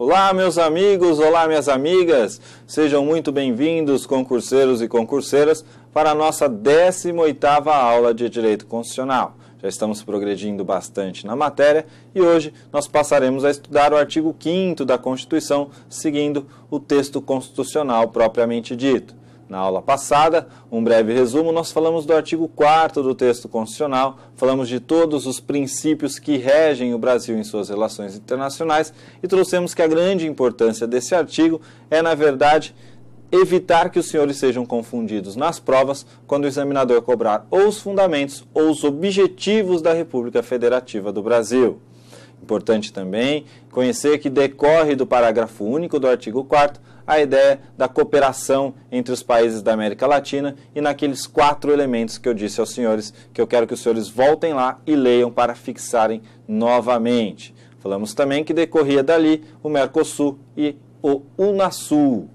Olá, meus amigos, olá, minhas amigas, sejam muito bem-vindos, concurseiros e concurseiras, para a nossa 18ª aula de Direito Constitucional. Já estamos progredindo bastante na matéria e hoje nós passaremos a estudar o artigo 5º da Constituição, seguindo o texto constitucional propriamente dito. Na aula passada, um breve resumo, nós falamos do artigo 4º do texto constitucional, falamos de todos os princípios que regem o Brasil em suas relações internacionais e trouxemos que a grande importância desse artigo é, na verdade, evitar que os senhores sejam confundidos nas provas quando o examinador cobrar ou os fundamentos ou os objetivos da República Federativa do Brasil. Importante também conhecer que decorre do parágrafo único do artigo 4º a ideia da cooperação entre os países da América Latina e naqueles 4 elementos que eu disse aos senhores, que eu quero que os senhores voltem lá e leiam para fixarem novamente. Falamos também que decorria dali o Mercosul e o Unasul.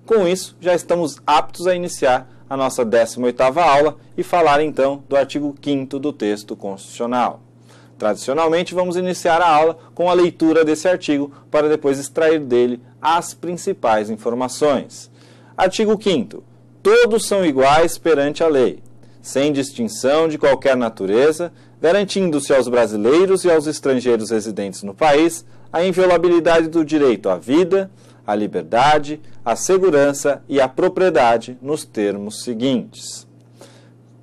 Com isso, já estamos aptos a iniciar a nossa 18ª aula e falar então do artigo 5º do texto constitucional. Tradicionalmente, vamos iniciar a aula com a leitura desse artigo para depois extrair dele as principais informações. Artigo 5º. Todos são iguais perante a lei, sem distinção de qualquer natureza, garantindo-se aos brasileiros e aos estrangeiros residentes no país a inviolabilidade do direito à vida, à liberdade, à segurança e à propriedade nos termos seguintes.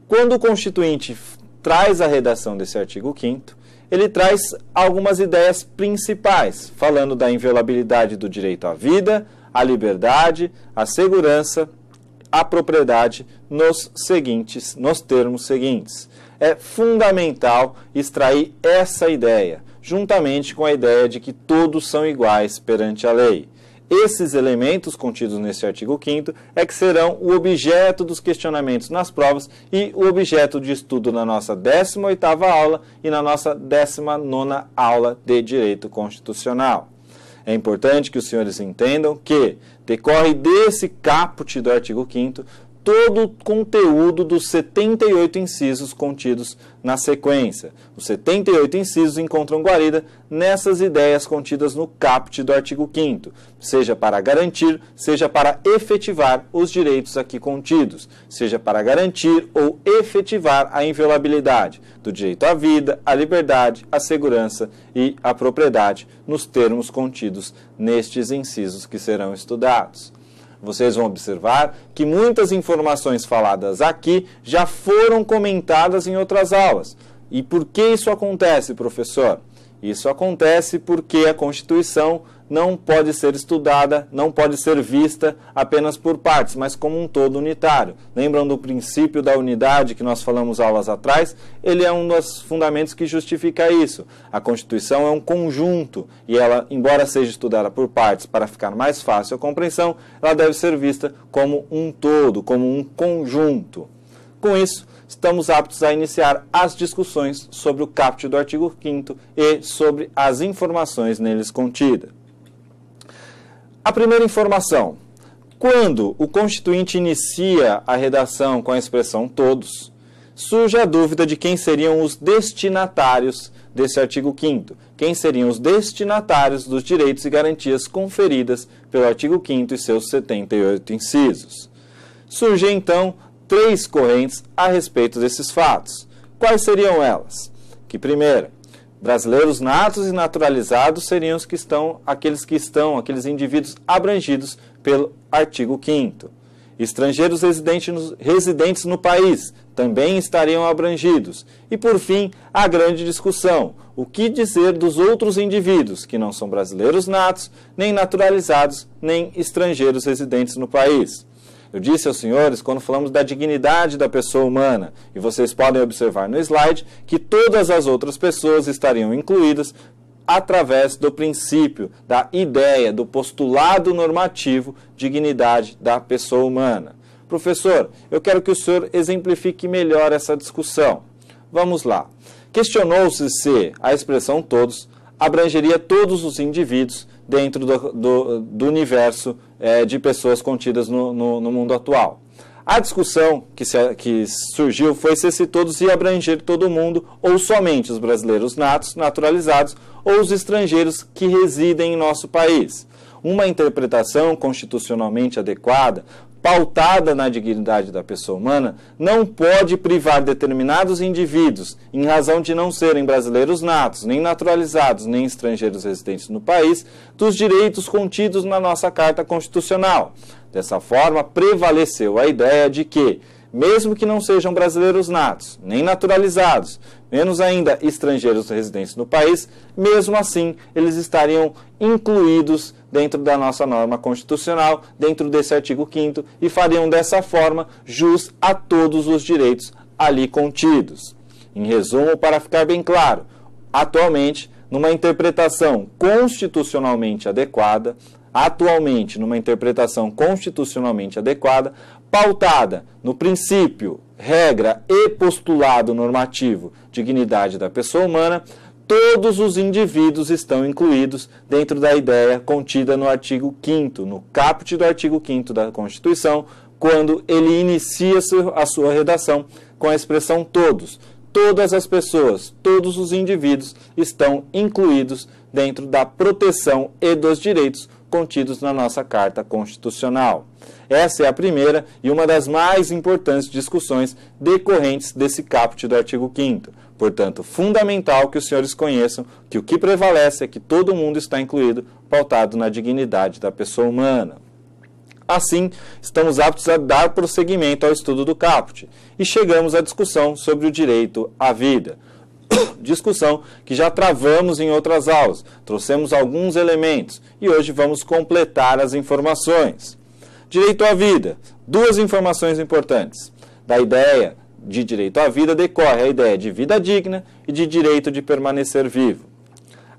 Quando o Constituinte traz a redação desse artigo 5º, ele traz algumas ideias principais, falando da inviolabilidade do direito à vida, à liberdade, à segurança, à propriedade nos termos seguintes. É fundamental extrair essa ideia, juntamente com a ideia de que todos são iguais perante a lei. Esses elementos contidos nesse artigo 5º é que serão o objeto dos questionamentos nas provas e o objeto de estudo na nossa 18ª aula e na nossa 19ª aula de Direito Constitucional. É importante que os senhores entendam que decorre desse caput do artigo 5º todo o conteúdo dos 78 incisos contidos na sequência. Os 78 incisos encontram guarida nessas ideias contidas no caput do artigo 5º, seja para garantir, seja para efetivar os direitos aqui contidos, seja para garantir ou efetivar a inviolabilidade do direito à vida, à liberdade, à segurança e à propriedade nos termos contidos nestes incisos que serão estudados. Vocês vão observar que muitas informações faladas aqui já foram comentadas em outras aulas. E por que isso acontece, professor? Isso acontece porque a Constituição não pode ser estudada, não pode ser vista apenas por partes, mas como um todo unitário. Lembram do princípio da unidade que nós falamos aulas atrás? Ele é um dos fundamentos que justifica isso. A Constituição é um conjunto e ela, embora seja estudada por partes para ficar mais fácil a compreensão, ela deve ser vista como um todo, como um conjunto. Com isso, estamos aptos a iniciar as discussões sobre o caput do artigo 5º e sobre as informações neles contidas. A primeira informação: quando o Constituinte inicia a redação com a expressão todos, surge a dúvida de quem seriam os destinatários desse artigo 5º, quem seriam os destinatários dos direitos e garantias conferidas pelo artigo 5º e seus 78 incisos. Surgem, então, 3 correntes a respeito desses fatos. Quais seriam elas? Que, primeira, brasileiros natos e naturalizados seriam aqueles indivíduos abrangidos pelo artigo 5º. Estrangeiros residentes no país também estariam abrangidos. E, por fim, a grande discussão: o que dizer dos outros indivíduos que não são brasileiros natos, nem naturalizados, nem estrangeiros residentes no país? Eu disse aos senhores, quando falamos da dignidade da pessoa humana, e vocês podem observar no slide, que todas as outras pessoas estariam incluídas através do princípio, da ideia, do postulado normativo, dignidade da pessoa humana. Professor, eu quero que o senhor exemplifique melhor essa discussão. Vamos lá. Questionou-se se a expressão todos abrangeria todos os indivíduos dentro do universo de pessoas contidas no mundo atual. A discussão que surgiu foi se todos iam abranger todo mundo ou somente os brasileiros natos, naturalizados ou os estrangeiros que residem em nosso país. Uma interpretação constitucionalmente adequada, pautada na dignidade da pessoa humana, não pode privar determinados indivíduos, em razão de não serem brasileiros natos, nem naturalizados, nem estrangeiros residentes no país, dos direitos contidos na nossa Carta Constitucional. Dessa forma, prevaleceu a ideia de que, mesmo que não sejam brasileiros natos, nem naturalizados, menos ainda estrangeiros residentes no país, mesmo assim eles estariam incluídos dentro da nossa norma constitucional, dentro desse artigo 5º, e fariam dessa forma jus a todos os direitos ali contidos. Em resumo, para ficar bem claro, atualmente, numa interpretação constitucionalmente adequada, pautada no princípio, regra e postulado normativo dignidade da pessoa humana, todos os indivíduos estão incluídos dentro da ideia contida no artigo 5º, no caput do artigo 5º da Constituição, quando ele inicia a sua redação com a expressão todos. Todas as pessoas, todos os indivíduos estão incluídos dentro da proteção e dos direitos contidos na nossa Carta Constitucional. Essa é a primeira e uma das mais importantes discussões decorrentes desse caput do artigo 5º. Portanto, fundamental que os senhores conheçam que o que prevalece é que todo mundo está incluído, pautado na dignidade da pessoa humana. Assim, estamos aptos a dar prosseguimento ao estudo do caput e chegamos à discussão sobre o direito à vida. Discussão que já travamos em outras aulas, trouxemos alguns elementos e hoje vamos completar as informações. Direito à vida, duas informações importantes. Da ideia de direito à vida decorre a ideia de vida digna e de direito de permanecer vivo.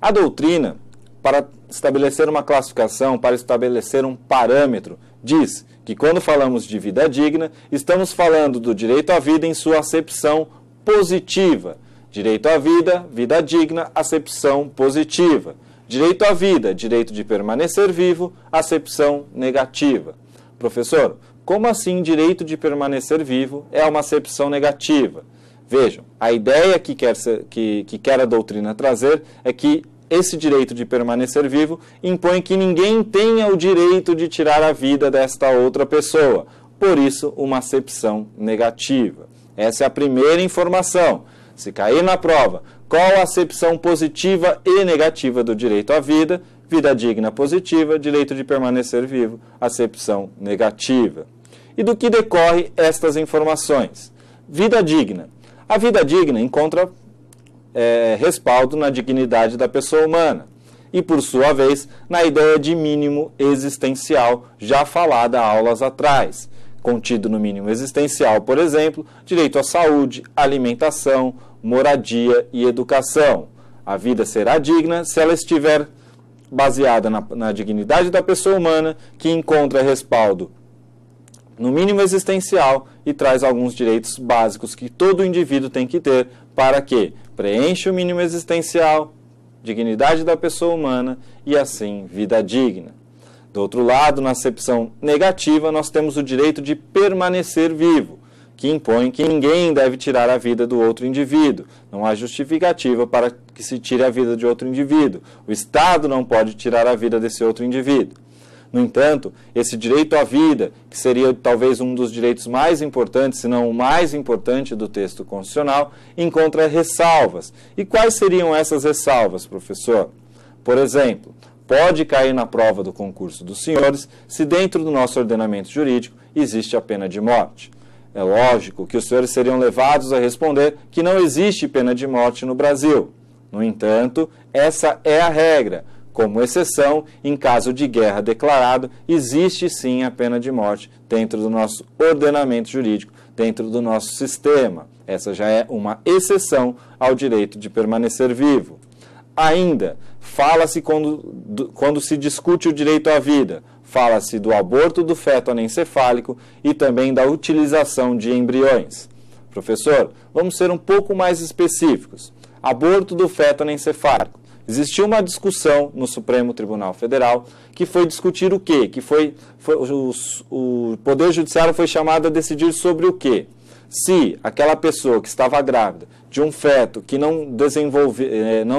A doutrina, para estabelecer uma classificação, para estabelecer um parâmetro, diz que quando falamos de vida digna, estamos falando do direito à vida em sua acepção positiva. Direito à vida, vida digna, acepção positiva. Direito à vida, direito de permanecer vivo, acepção negativa. Professor, como assim direito de permanecer vivo é uma acepção negativa? Vejam, a ideia que quer a doutrina trazer é que esse direito de permanecer vivo impõe que ninguém tenha o direito de tirar a vida desta outra pessoa. Por isso, uma acepção negativa. Essa é a primeira informação. Se cair na prova, qual a acepção positiva e negativa do direito à vida? Vida digna positiva, direito de permanecer vivo, acepção negativa. E do que decorre estas informações? Vida digna. A vida digna encontra respaldo na dignidade da pessoa humana e, por sua vez, na ideia de mínimo existencial já falada há aulas atrás. Contido no mínimo existencial, por exemplo, direito à saúde, alimentação, moradia e educação. A vida será digna se ela estiver baseada na dignidade da pessoa humana, que encontra respaldo no mínimo existencial e traz alguns direitos básicos que todo indivíduo tem que ter para que preencha o mínimo existencial, dignidade da pessoa humana e, assim, vida digna. Do outro lado, na acepção negativa, nós temos o direito de permanecer vivo, que impõe que ninguém deve tirar a vida do outro indivíduo. Não há justificativa para que se tire a vida de outro indivíduo. O Estado não pode tirar a vida desse outro indivíduo. No entanto, esse direito à vida, que seria talvez um dos direitos mais importantes, se não o mais importante do texto constitucional, encontra ressalvas. E quais seriam essas ressalvas, professor? Por exemplo, pode cair na prova do concurso dos senhores se dentro do nosso ordenamento jurídico existe a pena de morte. É lógico que os senhores seriam levados a responder que não existe pena de morte no Brasil. No entanto, essa é a regra. Como exceção, em caso de guerra declarado, existe sim a pena de morte dentro do nosso ordenamento jurídico, dentro do nosso sistema. Essa já é uma exceção ao direito de permanecer vivo. Ainda, fala-se quando se discute o direito à vida, fala-se do aborto do feto anencefálico e também da utilização de embriões. Professor, vamos ser um pouco mais específicos. Aborto do feto anencefálico. existiu uma discussão no Supremo Tribunal Federal que foi discutir o quê? O Poder Judiciário foi chamado a decidir sobre o quê? Se aquela pessoa que estava grávida de um feto que não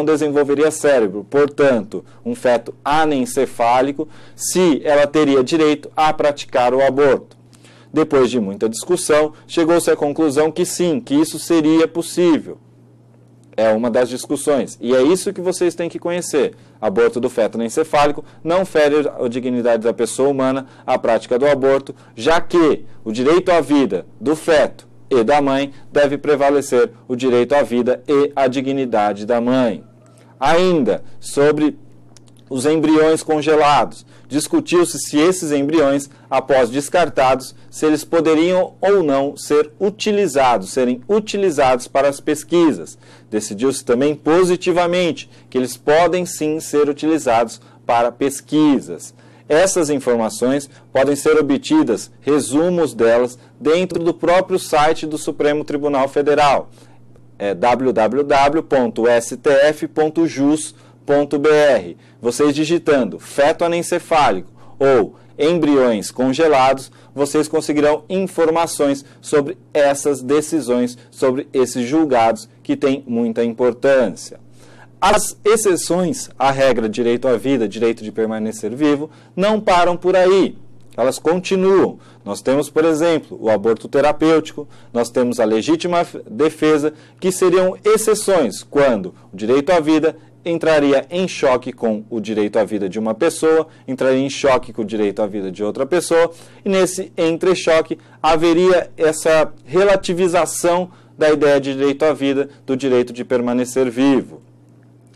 desenvolveria cérebro, portanto, um feto anencefálico, se ela teria direito a praticar o aborto. Depois de muita discussão, chegou-se à conclusão que sim, que isso seria possível. É uma das discussões. E é isso que vocês têm que conhecer. Aborto do feto anencefálico não fere a dignidade da pessoa humana a prática do aborto, já que o direito à vida do feto e da mãe deve prevalecer o direito à vida e à dignidade da mãe. Ainda sobre os embriões congelados, discutiu-se se esses embriões, após descartados, se eles poderiam ou não serem utilizados para as pesquisas. Decidiu-se também positivamente que eles podem sim ser utilizados para pesquisas. Essas informações podem ser obtidas, resumos delas, dentro do próprio site do Supremo Tribunal Federal, www.stf.jus.br. Vocês digitando feto anencefálico ou embriões congelados, vocês conseguirão informações sobre essas decisões, sobre esses julgados que têm muita importância. As exceções à regra direito à vida, direito de permanecer vivo, não param por aí. Elas continuam. Nós temos, por exemplo, o aborto terapêutico, nós temos a legítima defesa, que seriam exceções quando o direito à vida entraria em choque com o direito à vida de uma pessoa, entraria em choque com o direito à vida de outra pessoa, e nesse entrechoque haveria essa relativização da ideia de direito à vida, do direito de permanecer vivo.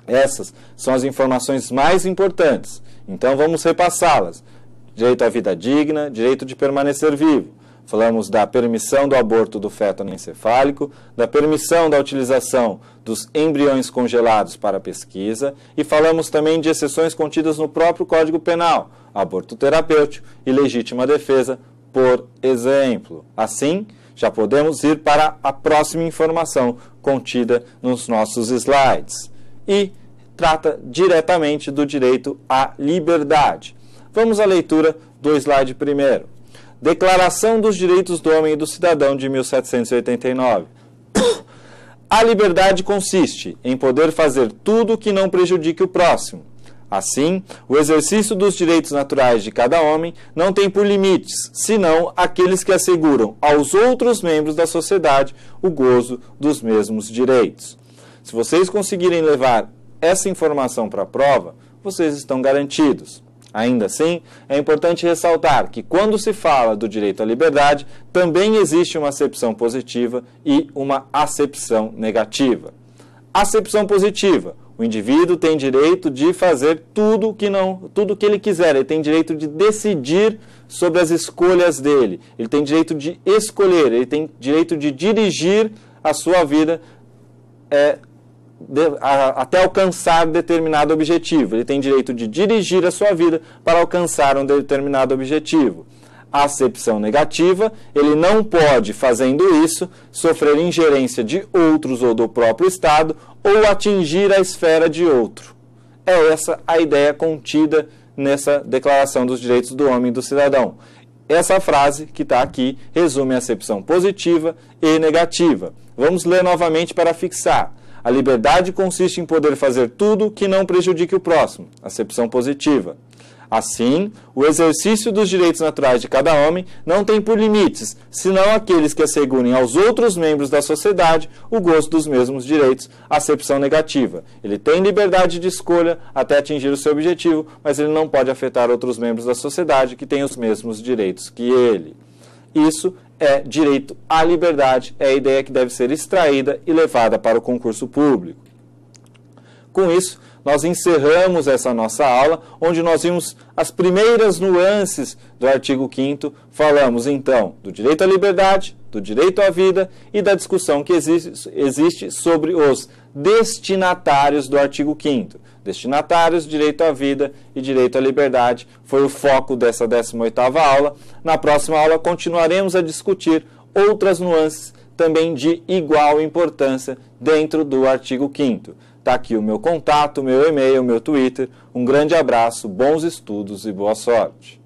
Essas são as informações mais importantes. Então vamos repassá-las. Direito à vida digna, direito de permanecer vivo. Falamos da permissão do aborto do feto anencefálico, da permissão da utilização dos embriões congelados para pesquisa e falamos também de exceções contidas no próprio Código Penal, aborto terapêutico e legítima defesa, por exemplo. Assim, já podemos ir para a próxima informação contida nos nossos slides. E trata diretamente do direito à liberdade. Vamos à leitura do slide primeiro. Declaração dos Direitos do Homem e do Cidadão de 1789. A liberdade consiste em poder fazer tudo que não prejudique o próximo. Assim, o exercício dos direitos naturais de cada homem não tem por limites, senão aqueles que asseguram aos outros membros da sociedade o gozo dos mesmos direitos. Se vocês conseguirem levar essa informação para a prova, vocês estão garantidos. Ainda assim, é importante ressaltar que quando se fala do direito à liberdade, também existe uma acepção positiva e uma acepção negativa. Acepção positiva: o indivíduo tem direito de fazer tudo que ele quiser, ele tem direito de decidir sobre as escolhas dele, ele tem direito de escolher, ele tem direito de dirigir a sua vida até alcançar determinado objetivo. Ele tem direito de dirigir a sua vida para alcançar um determinado objetivo. A acepção negativa: ele não pode, fazendo isso, sofrer ingerência de outros ou do próprio Estado ou atingir a esfera de outro. É essa a ideia contida nessa Declaração dos Direitos do Homem e do Cidadão. Essa frase que está aqui resume a acepção positiva e negativa. Vamos ler novamente para fixar. A liberdade consiste em poder fazer tudo que não prejudique o próximo. Acepção positiva. Assim, o exercício dos direitos naturais de cada homem não tem por limites, senão aqueles que assegurem aos outros membros da sociedade o gozo dos mesmos direitos. Acepção negativa. Ele tem liberdade de escolha até atingir o seu objetivo, mas ele não pode afetar outros membros da sociedade que têm os mesmos direitos que ele. Isso é direito à liberdade, é a ideia que deve ser extraída e levada para o concurso público. Com isso, nós encerramos essa nossa aula, onde nós vimos as primeiras nuances do artigo 5º. Falamos, então, do direito à liberdade, do direito à vida e da discussão que existe sobre os destinatários do artigo 5º. Destinatários, direito à vida e direito à liberdade foi o foco dessa 18ª aula. Na próxima aula continuaremos a discutir outras nuances também de igual importância dentro do artigo 5º. Está aqui o meu contato, meu e-mail, meu Twitter. Um grande abraço, bons estudos e boa sorte.